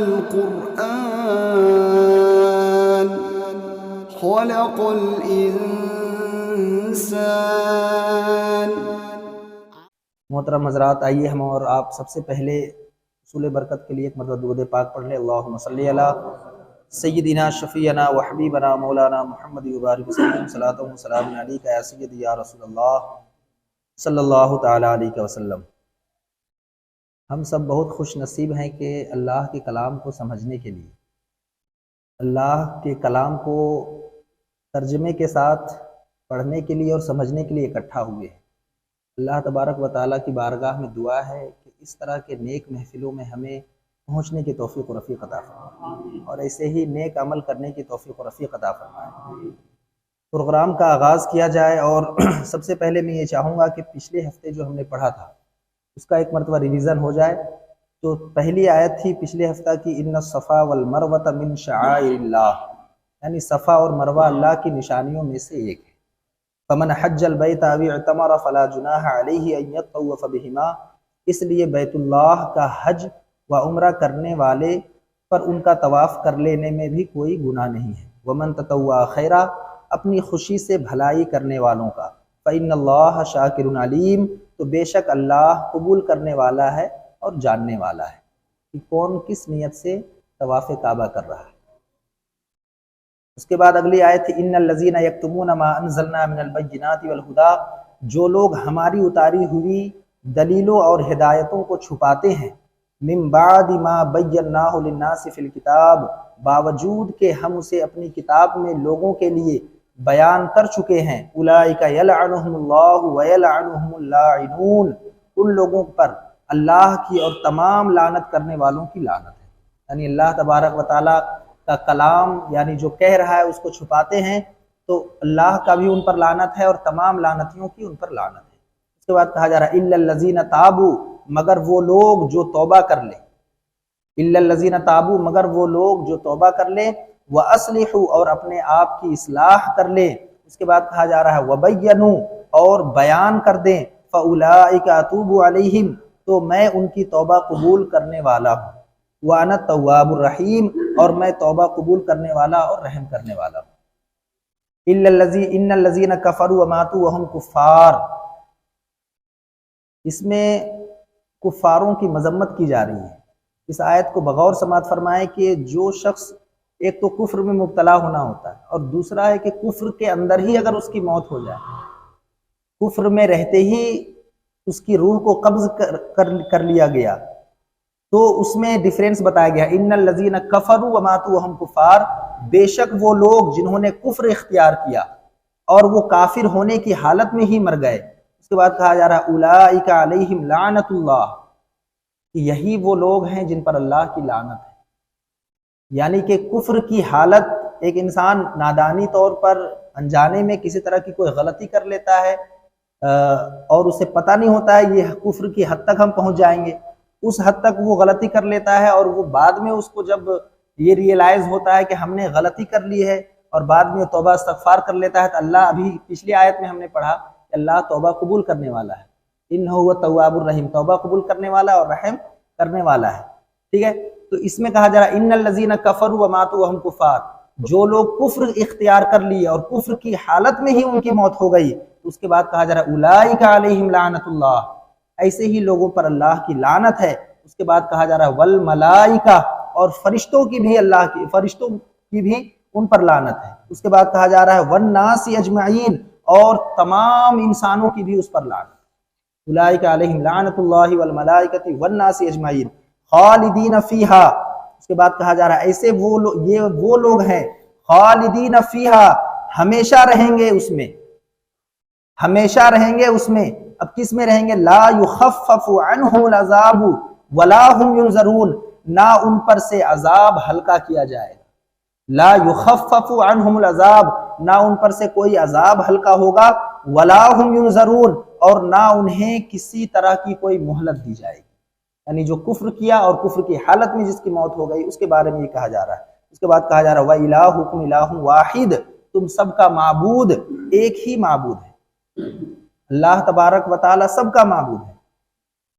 القرآن خلق الإنسان۔ محترم حضرات، آئیے ہم اور آپ سب سے پہلے حصول برکت کے لیے ایک مرتبہ درود پاک پڑھ لیں۔ اللہم صلی علی سیدنا شفیعنا و حبیبنا مولانا محمد وبارک وسلم، صلاۃ و سلام علیک یا سیدی یا رسول اللہ صلی اللہ تعالی علیہ وسلم۔ ہم سب بہت خوش نصیب ہیں کہ اللہ کے کلام کو سمجھنے کے لیے، اللہ کے کلام کو ترجمے کے ساتھ پڑھنے کے لیے اور سمجھنے کے لیے اکٹھا ہوئے ہیں۔ اللہ تبارک و تعالیٰ کی بارگاہ میں دعا ہے کہ اس طرح کے نیک محفلوں میں ہمیں پہنچنے کی توفیق و رفیق عطا فرمائے، اور ایسے ہی نیک عمل کرنے کی توفیق و رفیق عطا فرمائے۔ پروگرام کا آغاز کیا جائے، اور سب سے پہلے میں یہ چاہوں گا کہ پچھلے ہفتے جو ہم نے پڑھا تھا اس کا ایک مرتبہ ریویژن ہو جائے۔ تو پہلی آیت تھی پچھلے ہفتہ کی، ان الصفا والمروۃ من شعائر اللہ، یعنی صفا اور مروہ اللہ کی نشانیوں میں سے ایک ہے۔ فمن حج البیت او اعتمر فلا جناح علیہ ان یطوف بہما، اس لیے بیت اللہ کا حج و عمرہ کرنے والے پر ان کا طواف کر لینے میں بھی کوئی گناہ نہیں ہے۔ ومن تطوع خیرا، اپنی خوشی سے بھلائی کرنے والوں کا، فإن اللہ شاکر علیم، تو بے شک اللہ قبول کرنے والا ہے اور جاننے والا ہے کہ کون کس نیت سے طواف کعبہ کر رہا ہے۔ اس کے بعد اگلی آیت تھی، ان الذین یکتمون ما انزلنا من البینات والہدی، جو لوگ ہماری اتاری ہوئی دلیلوں اور ہدایتوں کو چھپاتے ہیں، من بعد ما بیناہ للناس فی الکتاب، باوجود کہ ہم اسے اپنی کتاب میں لوگوں کے لیے بیان کر چکے ہیں، اولئک یلعنہم اللہ ویلعنہم اللاعنون، ان لوگوں پر اللہ کی اور تمام لعنت کرنے والوں کی لعنت ہے۔ یعنی اللہ تبارک و تعالیٰ کا کلام یعنی جو کہہ رہا ہے اس کو چھپاتے ہیں تو اللہ کا بھی ان پر لعنت ہے اور تمام لعنتیوں کی ان پر لعنت ہے۔ اس کے بعد کہا جا رہا ہے الا الذین تابوا، مگر وہ لوگ جو توبہ کر لیں، الا الذین تابوا، مگر وہ لوگ جو توبہ کر لیں، واصلحوا، اور اپنے آپ کی اصلاح کر لیں۔ اس کے بعد کہا جا رہا ہے وبینوا، اور بیان کر دیں، فاولئک اتوب علیہم، تو میں ان کی توبہ قبول کرنے والا ہوں، وانا التواب الرحیم، اور میں توبہ قبول کرنے والا اور رحم کرنے والا ہوں۔ ان الذین کفروا وماتوا وهم کفار، اس میں کفاروں کی مذمت کی جا رہی ہے۔ اس آیت کو بغور سماعت فرمائیں کہ جو شخص ایک تو کفر میں مبتلا ہونا ہوتا ہے، اور دوسرا ہے کہ کفر کے اندر ہی اگر اس کی موت ہو جائے، کفر میں رہتے ہی اس کی روح کو قبض کر لیا گیا، تو اس میں ڈیفرنس بتایا گیا، ان الذین کفروا وماتوا وهم کفار، بے شک وہ لوگ جنہوں نے کفر اختیار کیا اور وہ کافر ہونے کی حالت میں ہی مر گئے۔ اس کے بعد کہا جا رہا ہے اولئک علیہم لعنت اللہ، کہ یہی وہ لوگ ہیں جن پر اللہ کی لعنت ہے۔ یعنی کہ کفر کی حالت، ایک انسان نادانی طور پر انجانے میں کسی طرح کی کوئی غلطی کر لیتا ہے اور اسے پتہ نہیں ہوتا ہے یہ کفر کی حد تک ہم پہنچ جائیں گے، اس حد تک وہ غلطی کر لیتا ہے، اور وہ بعد میں اس کو جب یہ ریئلائز ہوتا ہے کہ ہم نے غلطی کر لی ہے اور بعد میں توبہ استغفار کر لیتا ہے، تو اللہ، ابھی پچھلی آیت میں ہم نے پڑھا کہ اللہ توبہ قبول کرنے والا ہے، انہ هو التواب الرحیم، توبہ قبول کرنے والا اور رحم کرنے والا ہے۔ ٹھیک ہے، تو اس میں کہا جا رہا ہے ان الذین کفروا وماتوا وهم کفار، جو لوگ کفر اختیار کر لیے اور کفر کی حالت میں ہی ان کی موت ہو گئی، اس کے بعد کہا جا رہا ہے اولئک علیہم لعنت اللہ، ایسے ہی لوگوں پر اللہ کی لعنت ہے۔ اس کے بعد کہا جا رہا ہے والملائکہ، اور فرشتوں کی بھی ان پر لعنت ہے۔ اس کے بعد کہا جا رہا ہے والناس اجمعین، اور تمام انسانوں کی بھی اس پر لعنت، اولئک علیہم لعنت اللہ والملائکۃ والناس اجمعین خالدین فیہا۔ اس کے بعد کہا جا رہا ہے ایسے یہ وہ لوگ ہیں خالدین فیہا، ہمیشہ رہیں گے اس میں، ہمیشہ رہیں گے اس میں۔ اب کس میں رہیں گے؟ لا یخفف عنہم العذاب ولا هم ینظرون، نہ ان پر سے عذاب ہلکا کیا جائے گا، لا یخفف عنہم العذاب، نہ ان پر سے کوئی عذاب ہلکا ہوگا، ولا هم ینظرون، اور نہ انہیں کسی طرح کی کوئی مہلت دی جائے گی۔ یعنی جو کفر کیا اور کفر کی حالت میں جس کی موت ہو گئی، اس کے بارے میں یہ کہا جا رہا ہے۔ اس کے بعد کہا جا رہا ہے وَإِلَٰهُكُمْ إِلَٰهٌ وَاحِدٌ، تم سب کا معبود ایک ہی معبود ہے۔ اللہ تبارک و تعالی سب کا معبود ہے،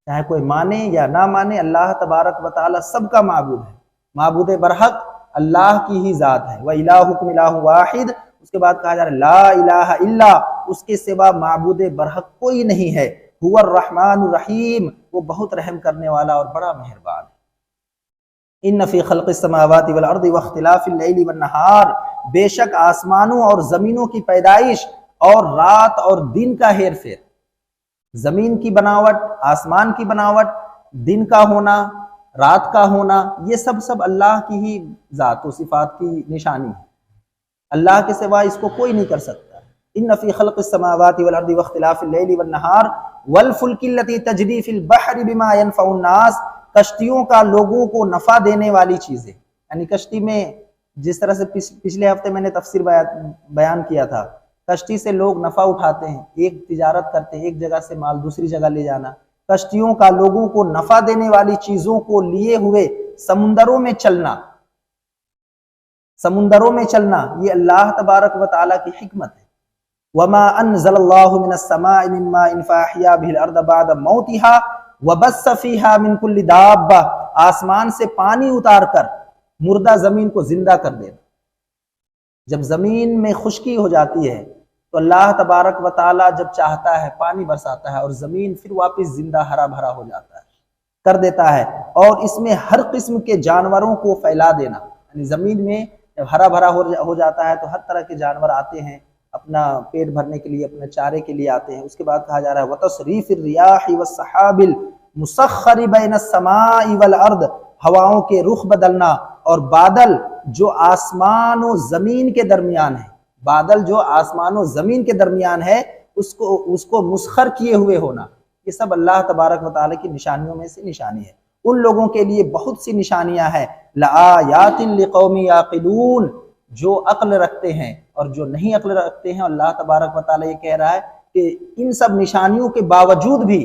چاہے کوئی مانے یا نہ مانے، اللہ تبارک و تعالی سب کا معبود ہے۔ معبود برحق اللہ کی ہی ذات ہے، وَإِلَٰهُكُمْ إِلَٰهٌ وَاحِدٌ، اس کے بعد کہا جا رہا ہے لا الہ الا، اس کے سوا معبود برحق کوئی نہیں ہے، هو الرحمن الرحیم، وہ بہت رحم کرنے والا اور بڑا مہربان ہے۔ ان فی خلق السماوات والارض واختلاف اللیل والنہار، بے شک آسمانوں اور زمینوں کی پیدائش اور رات اور دن کا ہیر پھیر، زمین کی بناوٹ، آسمان کی بناوٹ، دن کا ہونا، رات کا ہونا، یہ سب اللہ کی ہی ذات و صفات کی نشانی ہے، اللہ کے سوا اس کو کوئی نہیں کر سکتا۔ ان فی خلق السماوات والارض واختلاف اللیل والنہار والفلک التی تجری فی البحر بما ینفع الناس، کشتیوں کا لوگوں کو نفع دینے والی چیزیں، یعنی کشتی میں جس طرح سے پچھلے ہفتے میں نے تفسیر بیان کیا تھا، کشتی سے لوگ نفع اٹھاتے ہیں، ایک تجارت کرتے ہیں، ایک جگہ سے مال دوسری جگہ لے جانا، کشتیوں کا لوگوں کو نفع دینے والی چیزوں کو لیے ہوئے سمندروں میں چلنا، سمندروں میں چلنا، یہ اللہ تبارک و تعالیٰ کی حکمت ہے۔ وما انزل اللہ من السماء من ماء فاحیا به الارض بعد موتها وبث فيها من كل دابہ، آسمان سے پانی اتار کر مردہ زمین کو زندہ کر دینا۔ جب زمین میں خشکی ہو جاتی ہے تو اللہ تبارک و تعالیٰ جب چاہتا ہے پانی برساتا ہے اور زمین پھر واپس زندہ ہرا بھرا ہو جاتا ہے، کر دیتا ہے، اور اس میں ہر قسم کے جانوروں کو پھیلا دینا، یعنی زمین میں جب ہرا بھرا ہو جاتا ہے تو ہر طرح کے جانور آتے ہیں اپنا پیٹ بھرنے کے لیے، اپنے چارے کے لیے آتے ہیں۔ اس کے بعد کہا جا رہا ہے وَتَصْرِيفِ الرِّيَاحِ وَالسَّحَابِ الْمُسَخَّرِ بَيْنَ السَّمَاءِ وَالْأَرْضِ، ہواؤں کے رخ بدلنا اور بادل جو آسمان و زمین کے درمیان ہے، بادل جو آسمان و زمین کے درمیان ہے اس کو مسخر کیے ہوئے ہونا، یہ سب اللہ تبارک و تعالیٰ کی نشانیوں میں سے نشانی ہے۔ ان لوگوں کے لیے بہت سی نشانیاں ہیں، لآیات لقوم یعقلون، جو عقل رکھتے ہیں اور جو نہیں عقل رکھتے ہیں۔ اللہ تبارک و تعالیٰ یہ کہہ رہا ہے کہ ان سب نشانیوں کے باوجود بھی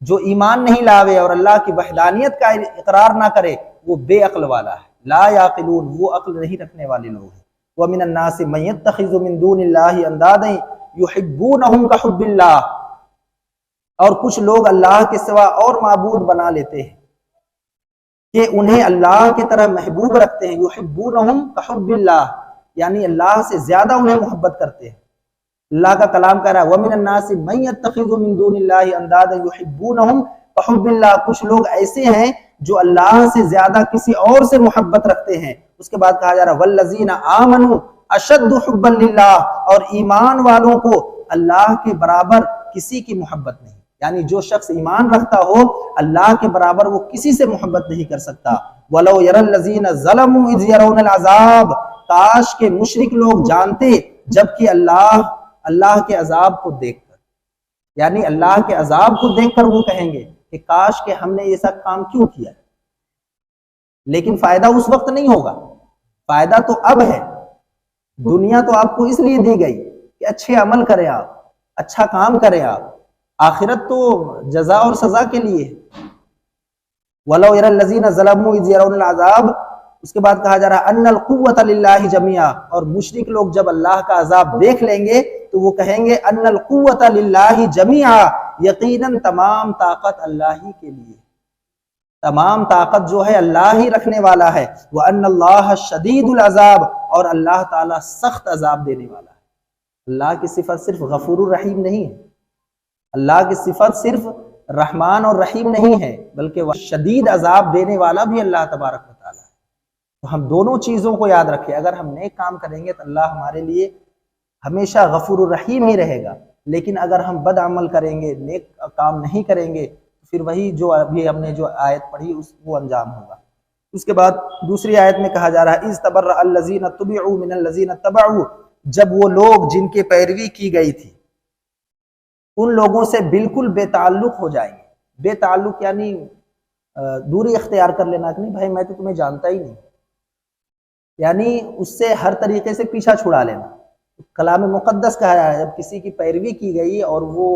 جو ایمان نہیں لاوے اور اللہ کی وحدانیت کا اقرار نہ کرے وہ بے عقل والا ہے، لا یعقلون، وہ عقل نہیں رکھنے والے لوگ ہیں۔ وَمِنَ النَّاسِ مَن يَتَّخِذُ مِن دُونِ اللَّهِ أَندَادًا يُحِبُّونَهُمْ كَحُبِّ اللَّهِ، اور کچھ لوگ اللہ کے سوا اور معبود بنا لیتے ہیں کہ انہیں اللہ کی طرح محبوب رکھتے ہیں، يُحِبُّونَهُمْ كَحُبِّ اللَّهِ، یعنی اللہ سے زیادہ انہیں محبت کرتے ہیں۔ اللہ کا کلام کہہ رہا ہے وَمِنَ النَّاسِ مَن يَتَّخِذُ مِن دُونِ اللَّهِ أَندَادًا يُحِبُّونَهُمْ كَحُبِّ اللَّهِ، کچھ لوگ ایسے ہیں جو اللہ سے زیادہ کسی اور سے محبت رکھتے ہیں۔ اس کے بعد کہا جا رہا ہے وَالَّذِينَ آمَنُوا أَشَدُّ حُبًّا لِلَّهِ، اور ایمان والوں کو اللہ کے برابر کسی کی محبت نہیں، یعنی جو شخص ایمان رکھتا ہو اللہ کے برابر وہ کسی سے محبت نہیں کر سکتا۔ وَلَوْ يَرَى الَّذِينَ ظَلَمُوا إِذْ يَرَوْنَ الْعَذَابَ، کاش کے مشرک لوگ جانتے جبکہ اللہ کے عذاب کو دیکھ کر، یعنی اللہ کے عذاب کو دیکھ کر وہ کہیں گے کہ کاش کہ ہم نے ایسا کام کیوں کیا، لیکن فائدہ اس وقت نہیں ہوگا، فائدہ تو اب ہے۔ دنیا تو آپ کو اس لیے دی گئی کہ اچھے عمل کریں آپ، اچھا کام کریں آپ، آخرت تو جزا اور سزا کے لیے ہے۔ وَلَوْ يَرَى الَّذِينَ ظَلَمُوا إِذْ يَرَوْنَ الْعَذَابَ، اس کے بعد کہا جا رہا ہے ان القوۃ للہ جميعا، اور مشرک لوگ جب اللہ کا عذاب دیکھ لیں گے تو وہ کہیں گے ان القوۃ للہ جميعا، یقیناً تمام طاقت اللہ ہی کے لیے، تمام طاقت جو ہے اللہ ہی رکھنے والا ہے۔ وَأَنَّ اللَّهَ شَدِيدُ الْعَذَابِ، اور اللہ تعالیٰ سخت عذاب دینے والا ہے۔ اللہ کی صفت صرف غفور الرحیم نہیں ہے، اللہ کی صفت صرف رحمان اور رحیم نہیں ہے، بلکہ وہ شدید عذاب دینے والا بھی اللہ تبارک و تعالیٰ ہے۔ تو ہم دونوں چیزوں کو یاد رکھیں، اگر ہم نیک کام کریں گے تو اللہ ہمارے لیے ہمیشہ غفور الرحیم ہی رہے گا، لیکن اگر ہم بد عمل کریں گے، نیک کام نہیں کریں گے، پھر وہی جو ابھی ہم نے جو آیت پڑھی وہ انجام ہوگا۔ اس کے بعد دوسری آیت میں کہا جا رہا ہے اِذْ تَبَرَّأَ الَّذِينَ اتُّبِعُوا مِنَ الَّذِينَ اتَّبَعُوا، جب وہ لوگ جن کی پیروی کی گئی تھی ان لوگوں سے بالکل بے تعلق ہو جائیں گے۔ بے تعلق یعنی دوری اختیار کر لینا کہ نہیں بھائی میں تو تمہیں جانتا ہی نہیں، یعنی اس سے ہر طریقے سے پیچھا چھڑا لینا۔ کلام مقدس کہا ہے جب کسی کی پیروی کی گئی اور وہ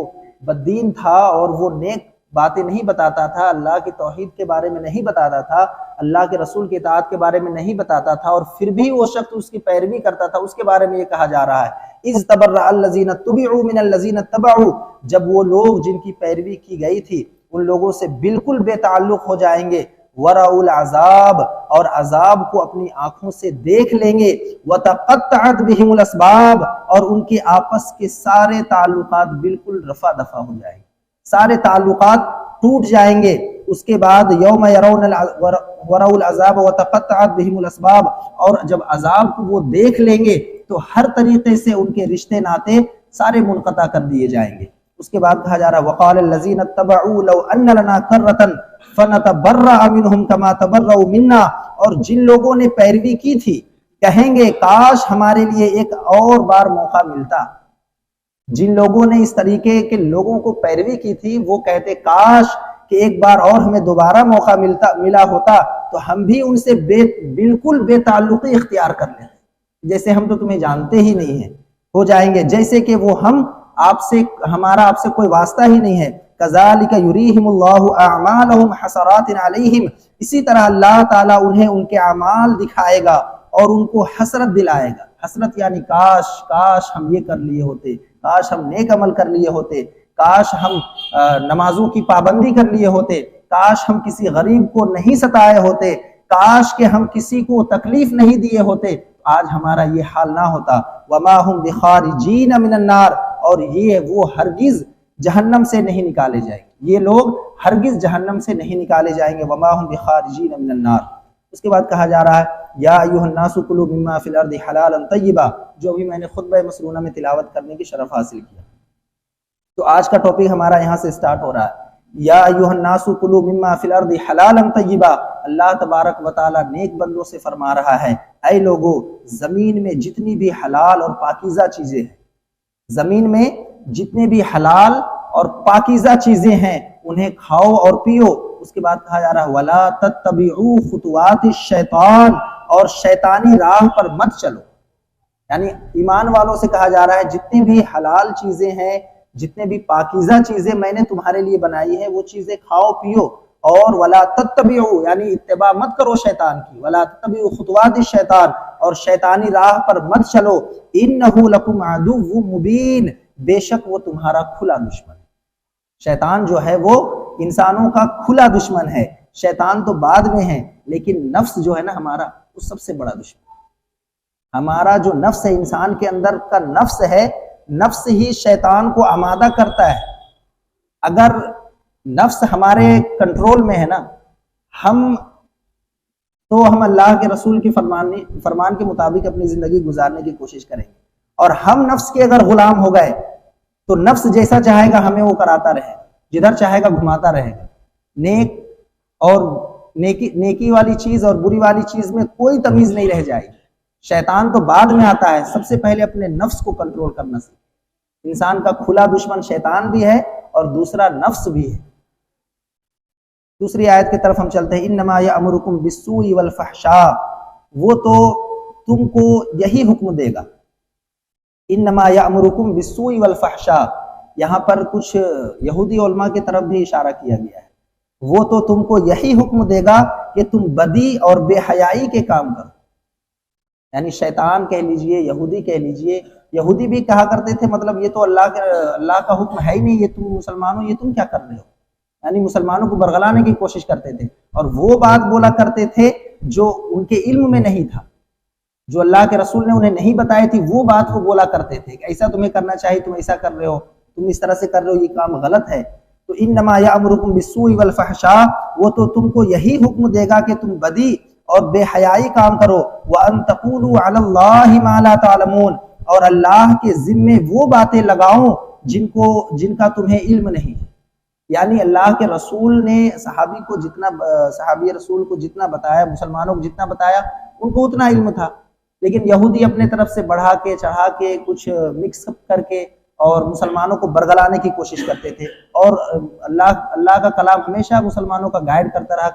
بددین تھا اور وہ نیک باتیں نہیں بتاتا تھا، اللہ کی توحید کے بارے میں نہیں بتاتا تھا، اللہ کے رسول کی اطاعت کے بارے میں نہیں بتاتا تھا، اور پھر بھی وہ شخص اس کی پیروی کرتا تھا، اس کے بارے میں یہ کہا جا رہا ہے اِذْ تَبَرَّأَ الَّذِينَ اتُّبِعُوا مِنَ الَّذِينَ اتَّبَعُوا، جب وہ لوگ جن کی پیروی کی گئی تھی ان لوگوں سے بالکل بے تعلق ہو جائیں گے۔ ورأوا العذاب، اور عذاب کو اپنی آنکھوں سے دیکھ لیں گے، وتقطعت بهم الاسباب، اور ان کے آپس کے سارے تعلقات بالکل رفع دفع ہو جائیں گے، سارے تعلقات ٹوٹ جائیں گے۔ اس کے بعد یوم یرون ورأوا العذاب وتقطعت بهم الاسباب، اور جب عذاب کو وہ دیکھ لیں گے تو ہر طریقے سے ان کے رشتے ناتے سارے منقطع کر دیے جائیں گے۔ اس کے بعد کہا جا رہا ہے وقال الذين اتبعوا لو ان لنا كرة فنتبرأ منهم كما تبرؤوا منا، اور جن لوگوں نے پیروی کی تھی کہیں گے کاش ہمارے لیے ایک اور بار موقع ملتا۔ جن لوگوں نے اس طریقے کے لوگوں کو پیروی کی تھی وہ کہتے کاش کہ ایک بار اور ہمیں دوبارہ موقع ملا ہوتا تو ہم بھی ان سے بالکل بے تعلقی اختیار کر لیتے، جیسے ہم تو تمہیں جانتے ہی نہیں ہیں، ہو جائیں گے جیسے کہ وہ ہمارا آپ سے کوئی واسطہ ہی نہیں ہے۔ کذالک یریہم اللہ اعمالہم حسرات علیہم، اسی طرح اللہ تعالیٰ انہیں ان کے اعمال دکھائے گا اور ان کو حسرت دلائے گا۔ حسرت یعنی کاش ہم یہ کر لیے ہوتے، کاش ہم نیک عمل کر لیے ہوتے، کاش ہم نمازوں کی پابندی کر لیے ہوتے، کاش ہم کسی غریب کو نہیں ستائے ہوتے، کاش کہ ہم کسی کو تکلیف نہیں دیے ہوتے، آج ہمارا یہ حال نہ ہوتا۔ وما هم بخارجین من النار، اور یہ وہ ہرگز جہنم سے نہیں نکالے جائیں گے، یہ لوگ ہرگز جہنم سے نہیں نکالے جائیں گے۔ وما هم بخارجین من النار۔ اس کے بعد کہا جا رہا ہے یا ایھا الناس کلوا مما فی الارض حلالا طیبا، جو بھی میں نے خطبہ مسنونہ میں تلاوت کرنے کی شرف حاصل کیا۔ تو آج کا ٹاپک ہمارا یہاں سے سٹارٹ ہو رہا ہے، یا ایھا الناس کلوا مما فی الارض حلالا طیبا۔ اللہ تبارک و تعالی نیک بندوں سے فرما رہا ہے اے لوگو، زمین میں جتنی بھی حلال اور پاکیزہ چیزیں ہیں، زمین میں جتنے بھی حلال اور پاکیزہ چیزیں ہیں انہیں کھاؤ اور پیو۔ اس کے بعد کہا جا رہا ہے وَلَا تَتَّبِعُوا خُطُوَاتِ الشَّيْطَانِ، اور شیطانی راہ پر مت چلو۔ یعنی ایمان والوں سے کہا جا رہا ہے جتنی بھی حلال چیزیں ہیں، جتنے بھی پاکیزہ چیزیں میں نے تمہارے لیے بنائی ہیں وہ چیزیں کھاؤ پیو، اور وَلَا تَتَّبِعُوا یعنی اتباع مت کرو شیطان کی، وَلَا تَتَّبِعُوا خُطُوَاتِ الشَّيْطَانِ، اور شیطانی راہ پر مت چلو، إِنَّهُ لَكُمْ عَدُوٌّ مُبِينٌ، بے شک وہ تمہارا کھلا دشمن ہے۔ شیطان جو ہے وہ انسانوں کا کھلا دشمن ہے، شیطان تو بعد میں ہے، لیکن نفس جو ہے نا ہمارا وہ سب سے بڑا دشمن ہے۔ ہمارا جو نفس ہے، انسان کے اندر کا نفس ہے، نفس ہی شیطان کو آمادہ کرتا ہے۔ اگر نفس ہمارے کنٹرول میں ہے نا، ہم اللہ کے رسول کے فرمان کے مطابق اپنی زندگی گزارنے کی کوشش کریں گے، اور ہم نفس کے اگر غلام ہو گئے تو نفس جیسا چاہے گا ہمیں وہ کراتا رہے گا، جدھر چاہے گا گھماتا رہے گا۔ نیکی والی چیز اور بری والی چیز میں کوئی تمیز نہیں رہ جائے گی۔ شیطان تو بعد میں آتا ہے، سب سے پہلے اپنے نفس کو کنٹرول کرنا سیکھیں۔ انسان کا کھلا دشمن شیطان بھی ہے اور دوسرا نفس بھی ہے۔ دوسری آیت کی طرف ہم چلتے ہیں، انما یأمرکم بالسوء والفحشاء، وہ تو تم کو یہی حکم دے گا۔ انما یأمرکم بالسوء والفحشاء، یہاں پر کچھ یہودی علماء کی طرف بھی اشارہ کیا گیا ہے، وہ تو تم کو یہی حکم دے گا کہ تم بدی اور بے حیائی کے کام کرو۔ یعنی شیطان کہہ لیجئے، یہودی کہہ لیجئے، یہودی بھی کہا کرتے تھے مطلب یہ تو اللہ کا حکم ہے ہی نہیں، یہ تم مسلمانوں یہ تم کیا کر رہے ہو، یعنی مسلمانوں کو برگلانے کی کوشش کرتے تھے، اور وہ بات بولا کرتے تھے جو ان کے علم میں نہیں تھا، جو اللہ کے رسول نے انہیں نہیں بتائی تھی، وہ بات وہ بولا کرتے تھے کہ ایسا تمہیں کرنا چاہیے، تم ایسا کر رہے ہو، تم اس طرح سے کر رہے ہو، یہ کام غلط ہے۔ تو انما یأمرکم بالسوء والفحشاء، وہ تو تم کو یہی حکم دے گا کہ تم بدی اور بے حیائی کام کرو، وان تقولوا علی اللہ ما لا تعلمون، اور اللہ کے ذمے وہ باتیں لگاؤ جن کا تمہیں علم نہیں ہے۔ یعنی اللہ کے رسول نے صحابی رسول کو جتنا بتایا، مسلمانوں کو جتنا بتایا، ان کو اتنا علم تھا، لیکن یہودی اپنے طرف سے بڑھا کے چڑھا کے کچھ مکس اپ کر کے اور مسلمانوں کو برگلانے کی کوشش کرتے تھے، اور اللہ کا کلام ہمیشہ مسلمانوں کا گائیڈ کرتا رہا،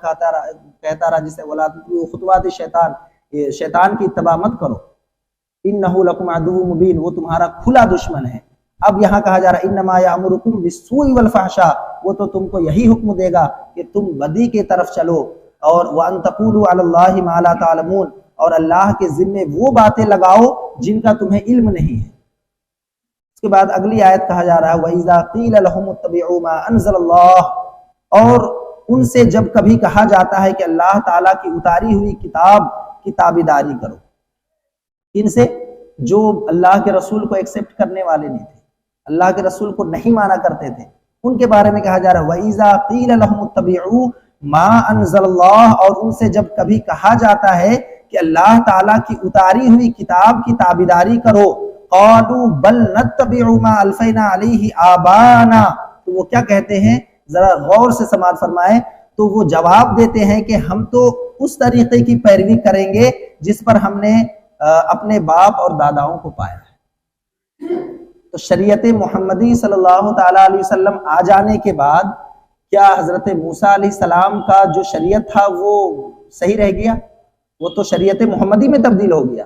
کہتا رہا جسے ولا تتبعوا خطوات الشیطان، شیطان کی اتباع مت کرو، انہ لکم عدو مبین، وہ تمہارا کھلا دشمن ہے۔ اب یہاں کہا جا رہا ہے انما یأمرکم بالسوء والفحشاء، وہ تو تم کو یہی حکم دے گا کہ تم بدی کی طرف چلو، اور وان تقولوا علی اللہ ما لا تعلمون، اور اللہ کے ذمے وہ باتیں لگاؤ جن کا تمہیں علم نہیں ہے۔ اس کے بعد اگلی آیت کہا جا رہا ہے وَإِذَا قِيلَ لَهُمُ اتَّبِعُوا مَا أَنزَلَ اللَّهُ، اور ان سے جب کبھی کہا جاتا ہے کہ اللہ تعالیٰ کی اتاری ہوئی کتاب کی تابعداری کرو، ان سے جو اللہ کے رسول کو ایکسیپٹ کرنے والے نہیں تھے، اللہ کے رسول کو نہیں مانا کرتے تھے، ان کے بارے میں کہا جا رہا ہے وَإِذَا قِيلَ لَهُمُ اتَّبِعُوا مَا أَنزَلَ اللَّهُ، اور ان سے جب کبھی کہا جاتا ہے کہ اللہ تعالیٰ کی اتاری ہوئی کتاب کی تابعداری کرو، قَالُوا بَلْ نَتَّبِعُ مَا أَلْفَيْنَا عَلَيْهِ آبَانَا، تو وہ کیا کہتے ہیں، ذرا غور سے سماعت فرمائیں، تو وہ جواب دیتے ہیں کہ ہم تو اس طریقے کی پیروی کریں گے جس پر ہم نے اپنے باپ اور داداؤں کو پایا ہے۔ تو شریعت محمدی صلی اللہ تعالیٰ علیہ وسلم آ جانے کے بعد کیا حضرت موسیٰ علیہ السلام کا جو شریعت تھا وہ صحیح رہ گیا؟ وہ تو شریعت محمدی میں تبدیل ہو گیا۔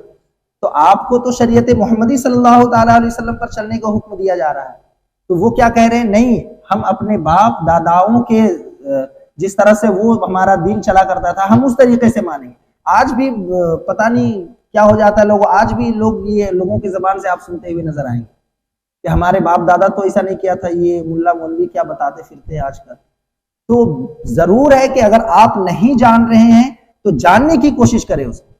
تو آپ کو تو شریعت محمدی صلی اللہ تعالیٰ علیہ وسلم پر چلنے کا حکم دیا جا رہا ہے، تو وہ کیا کہہ رہے ہیں، نہیں، ہم اپنے باپ داداؤں کے جس طرح سے وہ ہمارا دین چلا کرتا تھا ہم اس طریقے سے مانیں گے۔ آج بھی پتہ نہیں کیا ہو جاتا ہے لوگوں، آج بھی یہ لوگوں کی زبان سے آپ سنتے ہوئے نظر آئیں گے کہ ہمارے باپ دادا تو ایسا نہیں کیا تھا، یہ ملا مولوی کیا بتاتے پھرتے ہیں آج کل۔ تو ضرور ہے کہ اگر آپ نہیں جان رہے ہیں تو جاننے کی کوشش کریں اس کو۔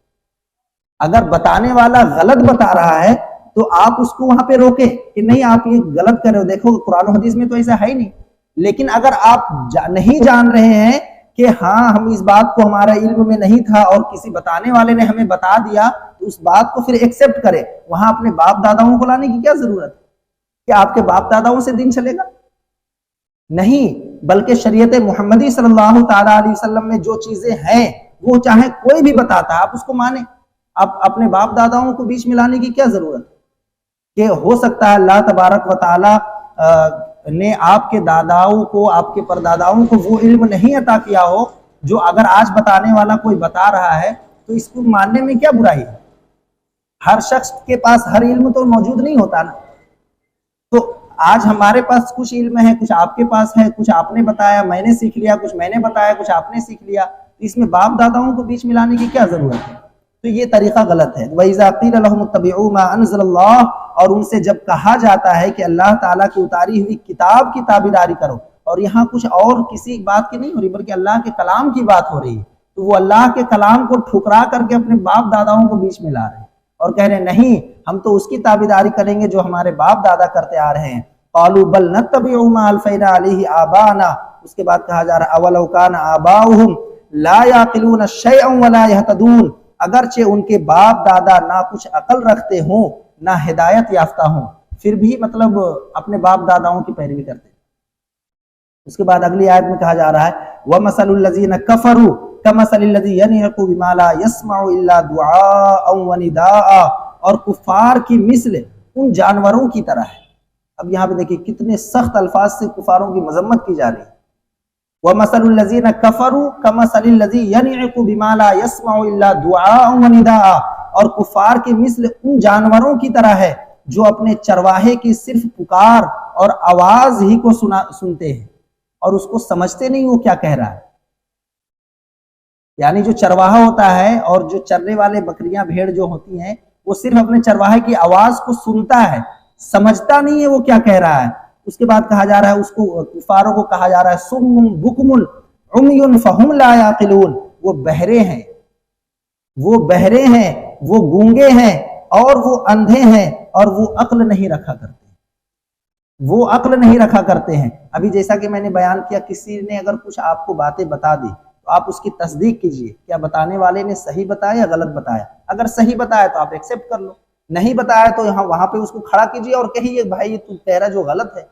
اگر بتانے والا غلط بتا رہا ہے تو آپ اس کو وہاں پہ روکیں کہ نہیں آپ یہ غلط کر رہے ہو، دیکھو قرآن و حدیث میں تو ایسا ہے ہی نہیں۔ لیکن اگر آپ نہیں جان رہے ہیں کہ ہاں ہم اس بات کو ہمارا علم میں نہیں تھا اور کسی بتانے والے نے ہمیں بتا دیا، تو اس بات کو پھر ایکسیپٹ کریں۔ وہاں اپنے باپ داداؤں کو لانے کی کیا ضرورت ہے؟ کہ آپ کے باپ داداؤں سے دین چلے گا؟ نہیں، بلکہ شریعت محمدی صلی اللہ تعالیٰ علیہ وسلم میں جو چیزیں ہیں وہ چاہے کوئی بھی بتاتا ہے آپ اس کو مانیں۔ آپ اپنے باپ داداؤں کو بیچ میں لانے کی کیا ضرورت ہے؟ کہ ہو سکتا ہے اللہ تبارک و تعالیٰ نے آپ کے داداؤں کو، آپ کے پرداداؤں کو وہ علم نہیں عطا کیا ہو جو اگر آج بتانے والا کوئی بتا رہا ہے تو اس کو ماننے میں کیا برائی ہے؟ ہر شخص کے پاس ہر علم تو موجود نہیں ہوتا نا۔ تو آج ہمارے پاس کچھ علم ہے، کچھ آپ کے پاس ہے، کچھ آپ نے بتایا میں نے سیکھ لیا، کچھ میں نے بتایا کچھ آپ نے سیکھ لیا، تو اس میں باپ داداؤں کو بیچ میں لانے کی کیا ضرورت ہے؟ تو یہ طریقہ غلط ہے۔ وَإِذَا قِيلَ لَهُمُ اتَّبِعُوا مَا أَنزَلَ اللَّهُ، اور ان سے جب کہا جاتا ہے کہ اللہ تعالیٰ کی اتاری ہوئی کتاب کی تابعداری کرو، اور یہاں کچھ اور کسی بات کی نہیں ہو رہی بلکہ اللہ کے کلام کی بات ہو رہی ہے، تو وہ اللہ کے کلام کو ٹھکرا کر کے اپنے باپ داداؤں کو بیچ میں لا رہے ہیں اور کہہ رہے ہیں نہیں ہم تو اس کی تابعداری کریں گے جو ہمارے باپ دادا کرتے آ رہے ہیں۔ قالوا بل نتبع ما الفینا علیہ آبانا، اس کے بعد کہا جا رہا ہے اولو کان آباؤہم لا یعقلون شیئا ولا یہتدون، اگرچہ ان کے باپ دادا نہ کچھ عقل رکھتے ہوں نہ ہدایت یافتہ ہوں، پھر بھی مطلب اپنے باپ داداؤں کی پیروی کرتے ہیں۔ اس کے بعد اگلی آیت میں کہا جا رہا ہے وَمَثَلُ الَّذِينَ كَفَرُوا كَمَثَلِ الَّذِي يَنْعِقُ بِمَا لَا يَسْمَعُ إِلَّا دُعَاءً وَنِدَاءً، اور کفار کی مثل ان جانوروں کی طرح ہے۔ اب یہاں پہ دیکھیں کتنے سخت الفاظ سے کفاروں کی مذمت کی جا رہی ہے۔ وَمَثَلُ الَّذِينَ كَفَرُوا كَمَثَلِ الَّذِي يَنْعِقُ بِمَا لَا يَسْمَعُ إِلَّا دُعَاءً وَنِدَاءً، اور کفار کی مثل ان جانوروں کی طرح ہے جو اپنے چرواہے کی صرف پکار اور آواز ہی کو سنتے ہیں اور اس کو سمجھتے نہیں وہ کیا کہہ رہا ہے۔ یعنی جو چرواہا ہوتا ہے اور جو چرنے والے بکریاں بھیڑ جو ہوتی ہیں وہ صرف اپنے چرواہے کی آواز کو سنتا ہے، سمجھتا نہیں ہے وہ کیا کہہ رہا ہے۔ اس کے بعد کہا جا رہا ہے اس کو کفاروں کو کہا جا رہا ہے سم بکم عمی فہم لا یعقلون، وہ بہرے ہیں، وہ بہرے ہیں، وہ گونگے ہیں اور وہ اندھے ہیں اور وہ عقل نہیں رکھا کرتے، وہ عقل نہیں رکھا کرتے ہیں۔ ابھی جیسا کہ میں نے بیان کیا کسی نے اگر کچھ آپ کو باتیں بتا دی تو آپ اس کی تصدیق کیجئے کیا بتانے والے نے صحیح بتایا یا غلط بتایا۔ اگر صحیح بتایا تو آپ ایکسیپٹ کر لو، نہیں بتایا تو یہاں وہاں پہ اس کو کھڑا کیجئے اور کہیے بھائی تو کہہ رہا جو غلط ہے۔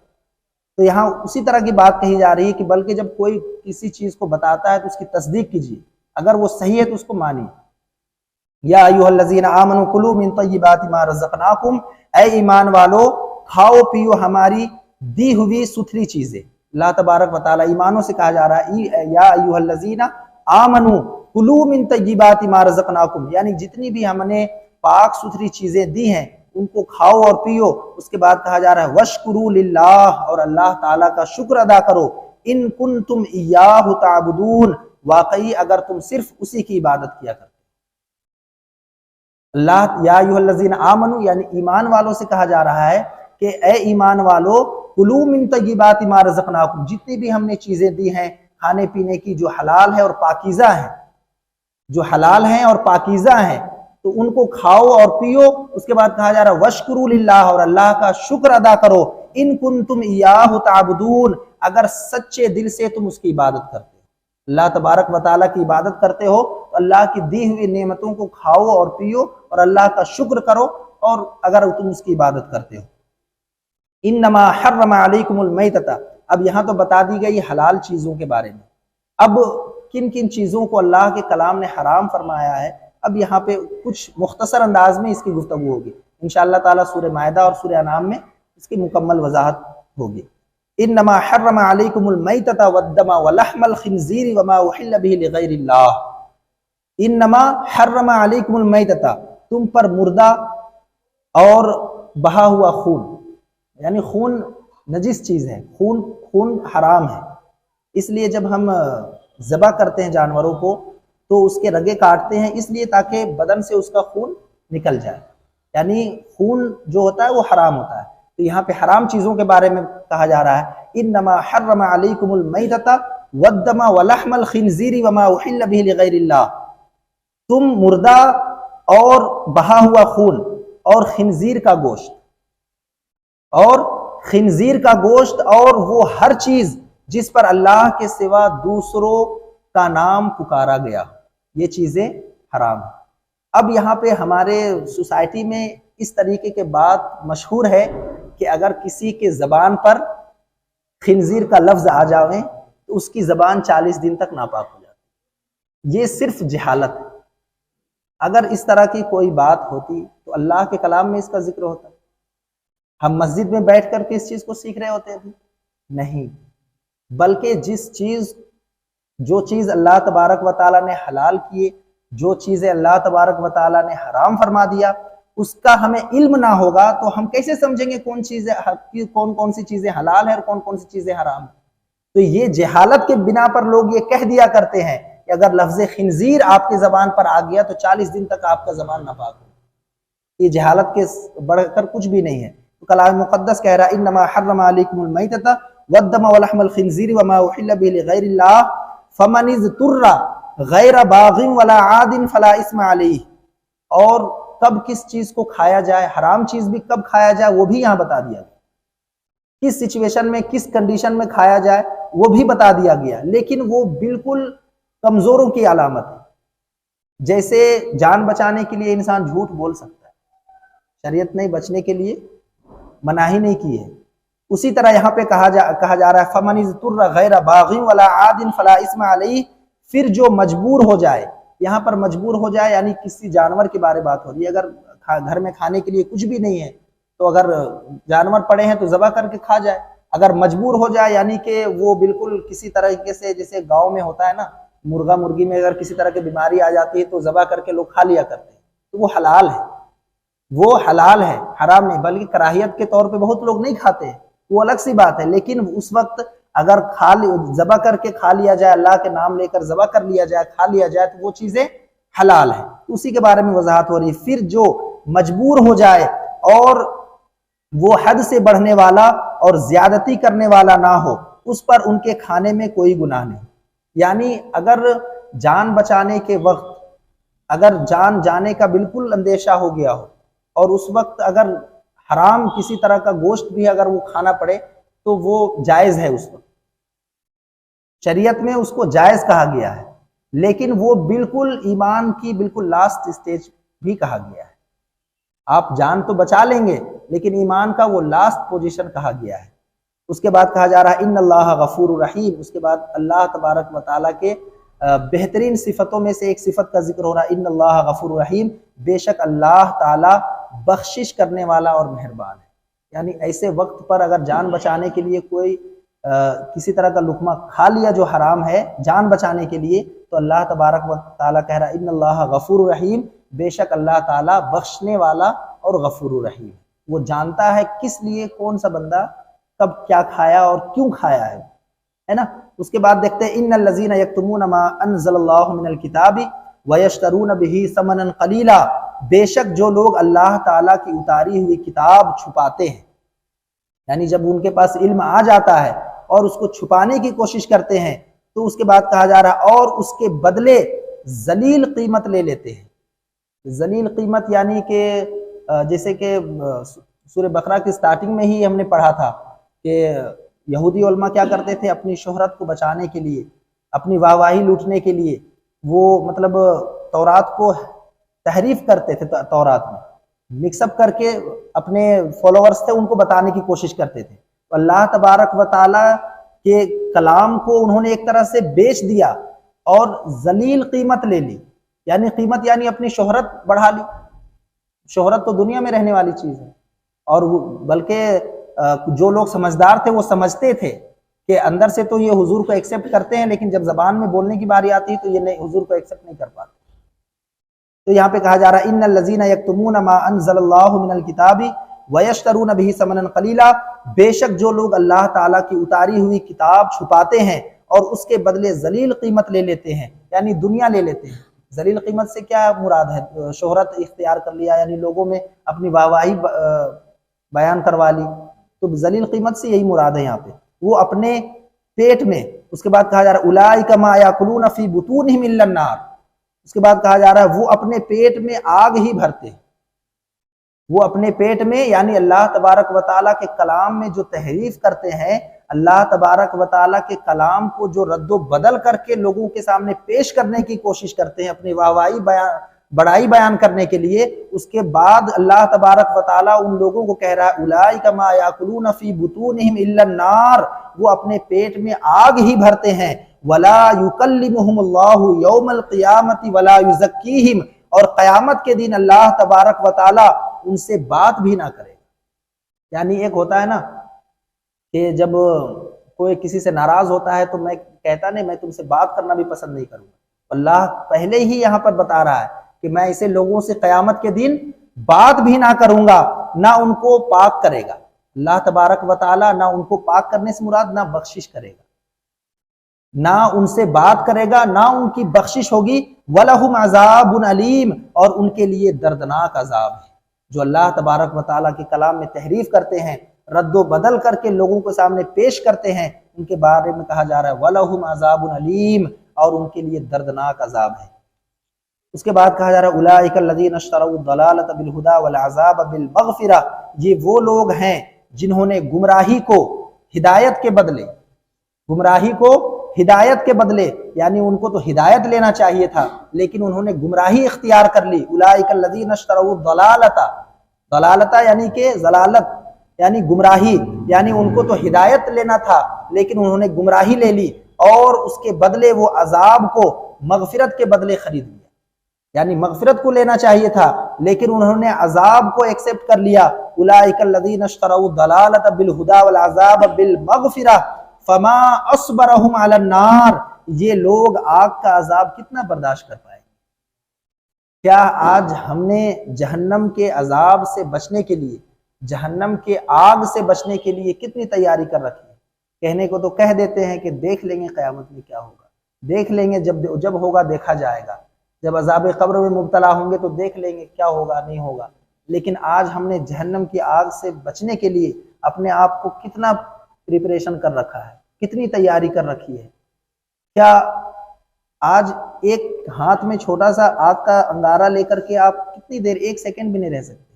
تو یہاں اسی طرح کی بات کہی جا رہی ہے کہ بلکہ جب کوئی کسی چیز کو بتاتا ہے تو اس کی تصدیق کیجئے، اگر وہ صحیح ہے تو اس کو مانیے۔ یا ایھا الذین آمنوا کلوا من طیبات ما رزقناکم، اے ایمان والو کھاؤ پیو ہماری دی ہوئی ستھری چیزیں۔ اللہ تبارک و تعالی ایمانوں سے کہا جا رہا ہے یا ایھا الذین آمنوا کلوا من طیبات ما رزقناکم، یعنی جتنی بھی ہم نے پاک ستھری چیزیں دی ہیں ان کو کھاؤ اور پیو۔ اس کے بعد کہا جا رہا ہے واشکروا للہ، اور اللہ تعالیٰ کا شکر ادا کرو، ان کنتم ایاہ تعبدون، واقعی اگر تم صرف اسی کی عبادت کیا کرتے۔ اللہ یا ایھا الذین آمنوا یعنی ایمان والوں سے کہا جا رہا ہے کہ اے ایمان والو کلوا من طیبات ما رزقناکم، جتنی بھی ہم نے چیزیں دی ہیں کھانے پینے کی جو حلال ہے اور پاکیزہ ہیں، جو حلال ہیں اور پاکیزہ ہیں، تو ان کو کھاؤ اور پیو۔ اس کے بعد کہا جا رہا ہے وَاشْكُرُوا لِلَّهِ، اور اللہ کا شکر ادا کرو، ان کنتم ایاہ تعبدون، اگر سچے دل سے تم اس کی عبادت کرتے ہو، اللہ تبارک و تعالیٰ کی عبادت کرتے ہو تو اللہ کی دی ہوئی نعمتوں کو کھاؤ اور پیو اور اللہ کا شکر کرو، اور اگر تم اس کی عبادت کرتے ہو۔ انما حرم علیکم المیتۃ، اب یہاں تو بتا دی گئی حلال چیزوں کے بارے میں، اب کن کن چیزوں کو اللہ کے کلام نے حرام فرمایا ہے، اب یہاں پہ کچھ مختصر انداز میں اس کی گفتگو ہوگی انشاءاللہ تعالیٰ۔ سورہ مائدہ اور سورہ انعام میں اس کی مکمل وضاحت ہوگی۔ انما حرم علیکم المیتۃ والدم ولحم الخنزیر وما احل به لغیر اللہ، انما حرم علیکم المیتۃ، تم پر مردہ اور بہا ہوا خون، یعنی خون نجس چیز ہے، خون حرام ہے، اس لیے جب ہم ذبح کرتے ہیں جانوروں کو تو اس کے رگے کاٹتے ہیں اس لیے تاکہ بدن سے اس کا خون نکل جائے، یعنی خون جو ہوتا ہے وہ حرام ہوتا ہے۔ تو یہاں پہ حرام چیزوں کے بارے میں کہا جا رہا ہے انما حرم علیکم المیتۃ والدم ولحم الخنزیر وما احل به لغیر اللہ، تم مردہ اور بہا ہوا خون اور خنزیر کا گوشت، اور خنزیر کا گوشت اور وہ ہر چیز جس پر اللہ کے سوا دوسروں کا نام پکارا گیا، یہ چیزیں حرام ہیں۔ اب یہاں پہ ہمارے سوسائٹی میں اس طریقے کے بات مشہور ہے کہ اگر کسی کے زبان پر خنزیر کا لفظ آ جاویں تو اس کی زبان 40 دن تک ناپاک ہو جاتی، یہ صرف جہالت ہے۔ اگر اس طرح کی کوئی بات ہوتی تو اللہ کے کلام میں اس کا ذکر ہوتا، ہم مسجد میں بیٹھ کر کے اس چیز کو سیکھ رہے ہوتے تھے؟ نہیں، بلکہ جو چیز اللہ تبارک و تعالیٰ نے حلال کیے، جو چیزیں اللہ تبارک و تعالیٰ نے حرام فرما دیا، اس کا ہمیں علم نہ ہوگا تو ہم کیسے سمجھیں گے کون سی چیزیں حلال ہیں اور کون سی چیزیں حرام ہیں؟ تو یہ جہالت کے بنا پر لوگ یہ کہہ دیا کرتے ہیں کہ اگر لفظ خنزیر آپ کی زبان پر آ گیا تو 40 دن تک آپ کا زبان ناپاک ہو۔ یہ جہالت کے بڑھ کر کچھ بھی نہیں ہے۔ تو کلام مقدس کہہ رہا ہے انما حرم علیکم المیتۃ والدم ولحم الخنزیر وما احل به لغیر اللہ فمن اضطر غیر باغ ولا عاد فلا اثم علیہ، اور کب کس چیز کو کھایا جائے، حرام چیز بھی کب کھایا جائے وہ بھی یہاں بتا دیا گیا، کس سچویشن میں کس کنڈیشن میں کھایا جائے وہ بھی بتا دیا گیا، لیکن وہ بالکل کمزوروں کی علامت ہے۔ جیسے جان بچانے کے لیے انسان جھوٹ بول سکتا ہے، شریعت نے بچنے کے لیے مناہی نہیں کی ہے، اسی طرح یہاں پہ کہا جا رہا ہے فمن اضطر غیر باغ ولا عاد فلا اثم علیہ، پھر جو مجبور ہو جائے، یہاں پر مجبور ہو جائے یعنی کسی جانور کے بارے بات ہو رہی ہے، اگر گھر میں کھانے کے لیے کچھ بھی نہیں ہے تو اگر جانور پڑے ہیں تو ذبح کر کے کھا جائے، اگر مجبور ہو جائے یعنی کہ وہ بالکل کسی طریقے سے، جیسے گاؤں میں ہوتا ہے نا، مرغا مرغی میں اگر کسی طرح کی بیماری آ جاتی ہے تو ذبح کر کے لوگ کھا لیا کرتے ہیں، تو وہ حلال ہے، وہ حلال ہے، حرام نہیں، بلکہ کراہیت کے طور پہ بہت لوگ نہیں کھاتے، وہ الگ سی بات ہے، لیکن اس وقت اگر ذبح کر کے کھا لیا جائے، اللہ کے نام لے کر ذبح کر لیا جائے، کھا لیا جائے تو وہ چیزیں حلال ہیں، اسی کے بارے میں وضاحت ہو رہی ہے۔ پھر جو مجبور ہو جائے اور وہ حد سے بڑھنے والا اور زیادتی کرنے والا نہ ہو، اس پر ان کے کھانے میں کوئی گناہ نہیں، یعنی اگر جان بچانے کے وقت اگر جان جانے کا بالکل اندیشہ ہو گیا ہو اور اس وقت اگر حرام کسی طرح کا گوشت بھی اگر وہ کھانا پڑے تو وہ جائز ہے، اس وقت شریعت میں اس کو جائز کہا گیا ہے، لیکن وہ بالکل ایمان کی بالکل لاسٹ سٹیج بھی کہا گیا ہے، آپ جان تو بچا لیں گے لیکن ایمان کا وہ لاسٹ پوزیشن کہا گیا ہے۔ اس کے بعد کہا جا رہا ہے ان اللہ غفور رحیم، اس کے بعد اللہ تبارک و تعالیٰ کے بہترین صفتوں میں سے ایک صفت کا ذکر ہو رہا ہے ان اللہ غفور رحیم، بے شک اللہ تعالیٰ بخشش کرنے والا اور مہربان ہے، یعنی ایسے وقت پر اگر جان بچانے کے لیے کوئی کسی طرح کا لقمہ کھا لیا جو حرام ہے جان بچانے کے لیے، تو اللہ تبارک و تعالیٰ کہہ رہا ہے ان اللہ غفور رحیم، بے شک اللہ تعالیٰ بخشنے والا اور غفور رحیم، وہ جانتا ہے کس لیے کون سا بندہ کب کیا کھایا اور کیوں کھایا ہے نا۔ اس کے بعد دیکھتے ہیں ان الذین یکتمون ما انزل اللہ من الکتاب ویشترون به ثمنا قلیلا، بے شک جو لوگ اللہ تعالیٰ کی اتاری ہوئی کتاب چھپاتے ہیں، یعنی جب ان کے پاس علم آ جاتا ہے اور اس کو چھپانے کی کوشش کرتے ہیں تو اس کے بعد کہا جا رہا اور اس کے بدلے ذلیل قیمت لے لیتے ہیں۔ ذلیل قیمت یعنی کہ جیسے کہ سورہ بقرہ کی سٹارٹنگ میں ہی ہم نے پڑھا تھا کہ یہودی علماء کیا کرتے تھے، اپنی شہرت کو بچانے کے لیے، اپنی واہواہی لوٹنے کے لیے وہ مطلب تورات کو تحریف کرتے تھے، تورات میں مکس اپ کر کے اپنے فالوورز تھے ان کو بتانے کی کوشش کرتے تھے۔ اللہ تبارک و تعالیٰ کے کلام کو انہوں نے ایک طرح سے بیچ دیا اور ذلیل قیمت لے لی، یعنی قیمت یعنی اپنی شہرت بڑھا لی۔ شہرت تو دنیا میں رہنے والی چیز ہے، اور بلکہ جو لوگ سمجھدار تھے وہ سمجھتے تھے کہ اندر سے تو یہ حضور کو ایکسیپٹ کرتے ہیں، لیکن جب زبان میں بولنے کی باری آتی ہے تو یہ نہیں، حضور کو ایکسیپٹ نہیں کر پاتے۔ تو یہاں پہ کہا جا رہا ہے ان الذین یکتمون ما انزل اللہ من الکتاب ویشترون بہ ثمنا قلیلا، بے شک جو لوگ اللہ تعالیٰ کی اتاری ہوئی کتاب چھپاتے ہیں اور اس کے بدلے ذلیل قیمت لے لیتے ہیں، یعنی دنیا لے لیتے ہیں۔ ذلیل قیمت سے کیا مراد ہے؟ شہرت اختیار کر لیا، یعنی لوگوں میں اپنی واہواہی بیان کروا لی، تو ذلیل قیمت سے یہی مراد ہے یہاں پہ۔ وہ اپنے پیٹ میں، اس کے بعد کہا جا رہا ہے اولئک ما یاکلون فی بطونہم الا النار، اس کے بعد کہا جا رہا ہے وہ اپنے پیٹ میں آگ ہی بھرتے ہیں۔ وہ اپنے پیٹ میں یعنی اللہ تبارک و تعالیٰ کے کلام میں جو تحریف کرتے ہیں، اللہ تبارک و تعالیٰ کے کلام کو جو رد و بدل کر کے لوگوں کے سامنے پیش کرنے کی کوشش کرتے ہیں اپنی واہواہی بڑائی بیان کرنے کے لیے، اس کے بعد اللہ تبارک و تعالیٰ ان لوگوں کو کہہ رہا ہے اولئک ما یاکلون فی بطونہم الا النار، وہ اپنے پیٹ میں آگ ہی بھرتے ہیں۔ ولا یکلمہم اللہ یوم القیامۃ ولا یزکیہم، اور قیامت کے دن اللہ تبارک و تعالیٰ ان سے بات بھی نہ کرے۔ یعنی ایک ہوتا ہے نا کہ جب کوئی کسی سے ناراض ہوتا ہے تو میں کہتا نہیں میں تم سے بات کرنا بھی پسند نہیں کروں گا، اللہ پہلے ہی یہاں پر بتا رہا ہے کہ میں اسے لوگوں سے قیامت کے دن بات بھی نہ کروں گا، نہ ان کو پاک کرے گا۔ اللہ تبارک و تعالیٰ نہ ان کو پاک کرنے سے مراد نہ بخشش کرے گا، نہ ان سے بات کرے گا، نہ ان کی بخشش ہوگی۔ وَلَهُمْ عَذَابٌ عَلِيمٌ، اور ان کے لیے دردناک عذاب ہے۔ جو اللہ تبارک و تعالیٰ کے کلام میں تحریف کرتے ہیں، رد و بدل کر کے لوگوں کے سامنے پیش کرتے ہیں، ان کے بارے میں کہا جا رہا ہے وَلَهُمْ عَذَابٌ عَلِيمٌ، اور ان کے لیے دردناک عذاب ہے۔ اس کے بعد کہا جا رہا ہے اولئک الذین اشتروا الضلالۃ بالہدی والعذاب بالمغفرہ، یہ وہ لوگ ہیں جنہوں نے گمراہی کو ہدایت کے بدلے، گمراہی کو ہدایت کے بدلے، یعنی ان کو تو ہدایت لینا چاہیے تھا لیکن انہوں نے گمراہی اختیار کر لی۔ اولئک الذین اشتروا الضلالۃ، ضلالت یعنی کہ ضلالت یعنی گمراہی، یعنی ان کو تو ہدایت لینا تھا لیکن انہوں نے گمراہی لے لی، اور اس کے بدلے وہ عذاب کو مغفرت کے بدلے خرید لیا۔ یعنی مغفرت کو لینا چاہیے تھا لیکن انہوں نے عذاب کو ایکسپٹ کر لیا۔ اولئک الذین اشتروا الضلالۃ بالہدی والعذاب بالمغفرہ فما اصبرہم علی النار، یہ لوگ آگ کا عذاب کتنا برداشت کر پائے؟ کیا آج ہم نے جہنم کے عذاب سے بچنے کے لیے، جہنم کے آگ سے بچنے کے لیے کتنی تیاری کر رکھی ہے؟ کہنے کو تو کہہ دیتے ہیں کہ دیکھ لیں گے قیامت میں کیا ہوگا، دیکھ لیں گے جب ہوگا دیکھا جائے گا، جب عذاب قبر میں مبتلا ہوں گے تو دیکھ لیں گے کیا ہوگا نہیں ہوگا۔ لیکن آج ہم نے جہنم کی آگ سے بچنے کے لیے اپنے آپ کو کتنا پریپریشن کر رکھا ہے، کتنی تیاری کر رکھی ہے؟ کیا آج ایک ہاتھ میں چھوٹا سا آگ کا انگارہ لے کر کے آپ کتنی دیر، ایک سیکنڈ بھی نہیں رہ سکتے؟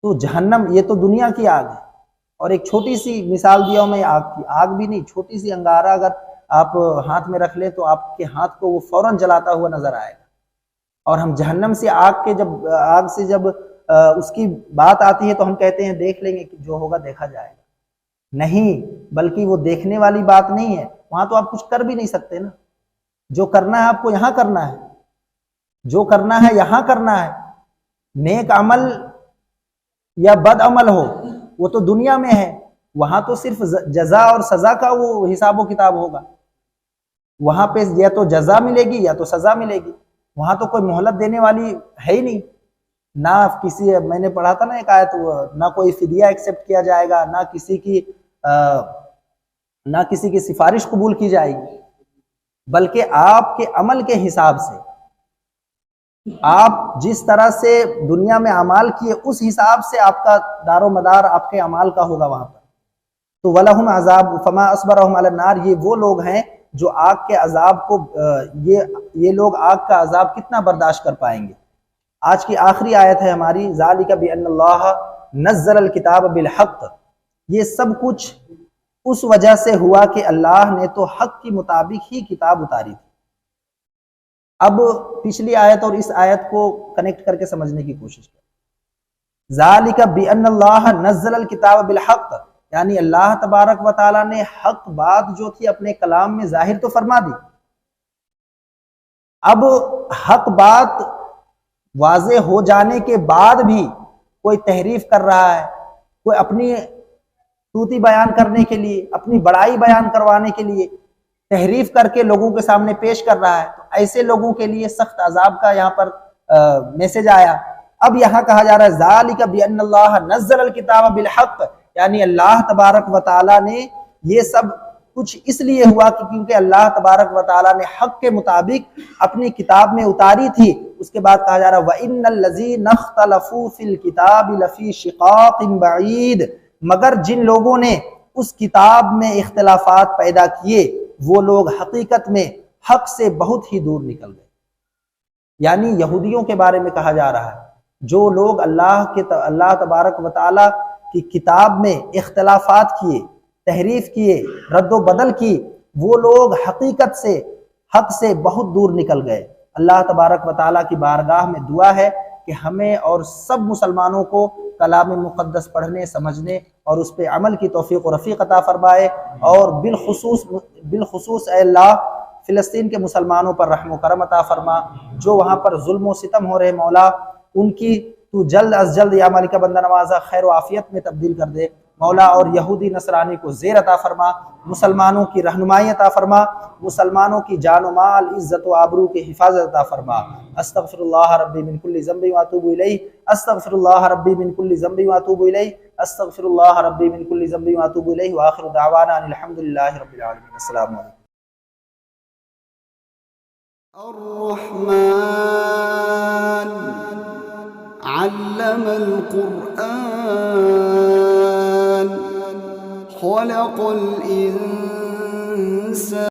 تو جہنم یہ تو دنیا کی آگ ہے، اور ایک چھوٹی سی مثال دیا ہوں میں آگ کی، آگ بھی نہیں، چھوٹی سی انگارہ اگر آپ ہاتھ میں رکھ لیں تو آپ کے ہاتھ کو وہ فوراً جلاتا ہوا نظر آئے گا۔ اور ہم جہنم سے آگ سے جب اس کی بات آتی ہے تو ہم کہتے ہیں دیکھ لیں گے کہ جو ہوگا دیکھا جائے گا۔ نہیں، بلکہ وہ دیکھنے والی بات نہیں ہے، وہاں تو آپ کچھ کر بھی نہیں سکتے نا۔ جو کرنا ہے آپ کو یہاں کرنا ہے، جو کرنا ہے یہاں کرنا ہے۔ نیک عمل یا بد عمل ہو وہ تو دنیا میں ہے، وہاں تو صرف جزا اور سزا کا وہ حساب و کتاب ہوگا۔ وہاں پہ یا تو جزا ملے گی یا تو سزا ملے گی، وہاں تو کوئی مہلت دینے والی ہے ہی نہیں۔ نہ کسی، میں نے پڑھا تھا نا ایک آیت، نہ کوئی فدیہ ایکسیپٹ کیا جائے گا، نہ کسی کی سفارش قبول کی جائے گی، بلکہ آپ کے عمل کے حساب سے، آپ جس طرح سے دنیا میں اعمال کیے اس حساب سے آپ کا دار و مدار آپ کے اعمال کا ہوگا وہاں پر۔ تو وَلَهُمْ عَذَابٌ فَمَا أَصْبَرَهُمْ عَلَى النَّارِ، یہ وہ لوگ ہیں جو آگ کے عذاب کو یہ لوگ آگ کا عذاب کتنا برداشت کر پائیں گے۔ آج کی آخری آیت ہے ہماری، ذالک بأن اللہ نزل الکتاب بالحق، یہ سب کچھ اس وجہ سے ہوا کہ اللہ نے تو حق کے مطابق ہی کتاب اتاری تھی۔ اب پچھلی آیت اور اس آیت کو کنیکٹ کر کے سمجھنے کی کوشش کریں۔ ذالک بأن اللہ نزل الکتاب بالحق، یعنی اللہ تبارک و تعالیٰ نے حق بات جو تھی اپنے کلام میں ظاہر تو فرما دی، اب حق بات واضح ہو جانے کے بعد بھی کوئی تحریف کر رہا ہے، کوئی اپنی توتی بیان کرنے کے لیے، اپنی بڑائی بیان کروانے کے لیے تحریف کر کے لوگوں کے سامنے پیش کر رہا ہے، تو ایسے لوگوں کے لیے سخت عذاب کا یہاں پر میسج آیا۔ اب یہاں کہا جا رہا ہے ذالک بأن اللہ نزل الکتاب بالحق، یعنی اللہ تبارک و تعالیٰ نے یہ سب کچھ اس لیے ہوا کہ کیونکہ اللہ تبارک و تعالیٰ نے حق کے مطابق اپنی کتاب میں اتاری تھی۔ اس کے بعد کہا جا رہا ہے وَإِنَّ الَّذِينَ اخْتَلَفُوا فِي الْكِتَابِ لَفِي شِقَاقٍ بَعِيدٍ، مگر جن لوگوں نے اس کتاب میں اختلافات پیدا کیے وہ لوگ حقیقت میں حق سے بہت ہی دور نکل گئے۔ یعنی یہودیوں کے بارے میں کہا جا رہا ہے، جو لوگ اللہ تبارک و تعالیٰ کی کتاب میں اختلافات کیے، تحریف کیے، رد و بدل کی، وہ لوگ حقیقت سے، حق سے بہت دور نکل گئے۔ اللہ تبارک و تعالیٰ کی بارگاہ میں دعا ہے کہ ہمیں اور سب مسلمانوں کو کلام مقدس پڑھنے، سمجھنے اور اس پہ عمل کی توفیق و رفیق عطا فرمائے، اور بالخصوص اے اللہ فلسطین کے مسلمانوں پر رحم و کرم عطا فرما، جو وہاں پر ظلم و ستم ہو رہے مولا ان کی تو جلد از جلد یا مالک بندہ نوازا خیر و عافیت میں تبدیل کر دے مولا، اور یہودی نصرانی کو زیر عطا فرما، مسلمانوں کی رہنمائی عطا فرما، مسلمانوں کی جان و مال، عزت و آبرو کی حفاظت عطا فرما۔ استغفر اللہ ربی من کل ذنب واتوب الیہ، استغفر اللہ ربی من کل ذنب واتوب الیہ، استغفر اللہ ربی من کل ذنب واتوب الیہ، وآخر دعوانا ان الحمد للہ رب العالمین۔ السلام علیکم۔ الرحمن علم القرآن خلق الإنسان